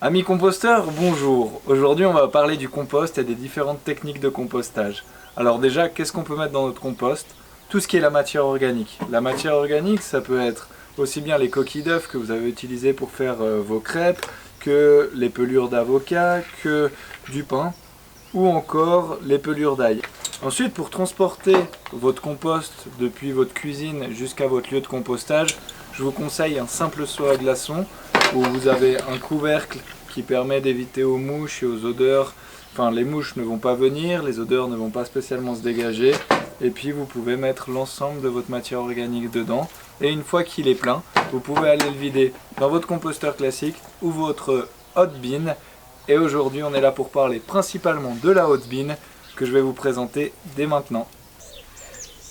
Amis composteurs, bonjour. Aujourd'hui on va parler du compost et des différentes techniques de compostage. Alors déjà, qu'est-ce qu'on peut mettre dans notre compost? Tout ce qui est la matière organique. La matière organique, ça peut être aussi bien les coquilles d'œufs que vous avez utilisées pour faire vos crêpes, que les pelures d'avocat, que du pain, ou encore les pelures d'ail. Ensuite, pour transporter votre compost depuis votre cuisine jusqu'à votre lieu de compostage, je vous conseille un simple seau à glaçons où vous avez un couvercle qui permet d'éviter aux mouches et aux odeurs. Enfin, les mouches ne vont pas venir, les odeurs ne vont pas spécialement se dégager. Et puis vous pouvez mettre l'ensemble de votre matière organique dedans. Et une fois qu'il est plein, vous pouvez aller le vider dans votre composteur classique ou votre hot bin. Et aujourd'hui, on est là pour parler principalement de la hot bin que je vais vous présenter dès maintenant.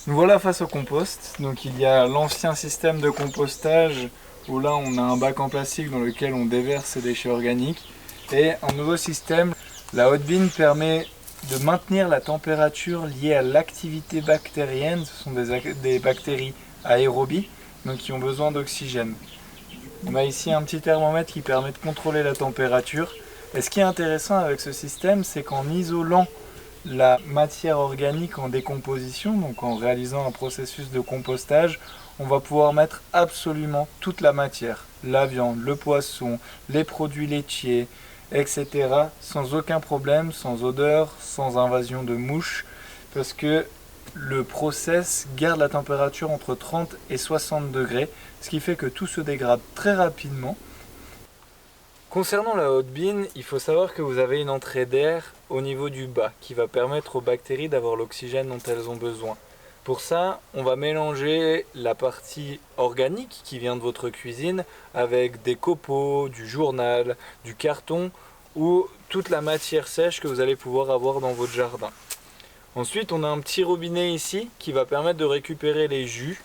Nous voilà face au compost. Donc il y a l'ancien système de compostage où là on a un bac en plastique dans lequel on déverse ces déchets organiques. Et un nouveau système, la hot bin permet de maintenir la température liée à l'activité bactérienne. Ce sont des bactéries aérobies, donc qui ont besoin d'oxygène. On a ici un petit thermomètre qui permet de contrôler la température. Et ce qui est intéressant avec ce système, c'est qu'en isolant la matière organique en décomposition, donc en réalisant un processus de compostage, on va pouvoir mettre absolument toute la matière, la viande, le poisson, les produits laitiers, etc. sans aucun problème, sans odeur, sans invasion de mouches, parce que le process garde la température entre 30 et 60 degrés, ce qui fait que tout se dégrade très rapidement. Concernant la hot bin, il faut savoir que vous avez une entrée d'air au niveau du bas qui va permettre aux bactéries d'avoir l'oxygène dont elles ont besoin. Pour ça, on va mélanger la partie organique qui vient de votre cuisine avec des copeaux, du journal, du carton ou toute la matière sèche que vous allez pouvoir avoir dans votre jardin. Ensuite, on a un petit robinet ici qui va permettre de récupérer les jus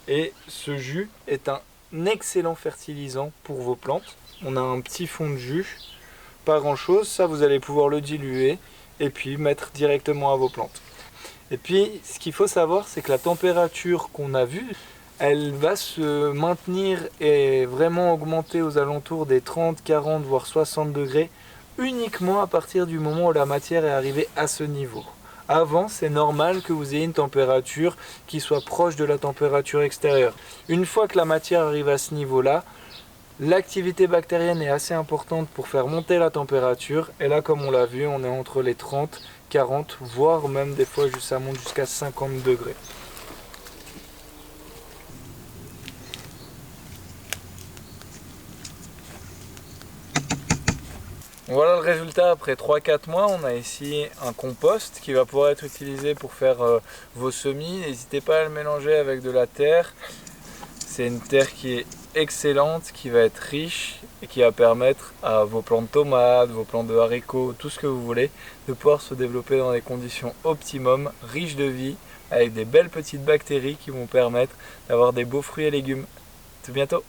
et ce jus est un excellent fertilisant pour vos plantes. On a un petit fond de jus, pas grand chose, ça vous allez pouvoir le diluer et puis mettre directement à vos plantes. Et puis ce qu'il faut savoir, c'est que la température qu'on a vue, elle va se maintenir et vraiment augmenter aux alentours des 30, 40 voire 60 degrés uniquement à partir du moment où la matière est arrivée à ce niveau. Avant, c'est normal que vous ayez une température qui soit proche de la température extérieure. Une fois que la matière arrive à ce niveau-là, l'activité bactérienne est assez importante pour faire monter la température. Et là, comme on l'a vu, on est entre les 30, 40, voire même des fois ça monte jusqu'à 50 degrés. Voilà le résultat après 3-4 mois. On a ici un compost qui va pouvoir être utilisé pour faire vos semis. N'hésitez pas à le mélanger avec de la terre. C'est une terre qui est excellente, qui va être riche et qui va permettre à vos plants de tomates, vos plants de haricots, tout ce que vous voulez, de pouvoir se développer dans des conditions optimum, riches de vie, avec des belles petites bactéries qui vont permettre d'avoir des beaux fruits et légumes. À tout bientôt!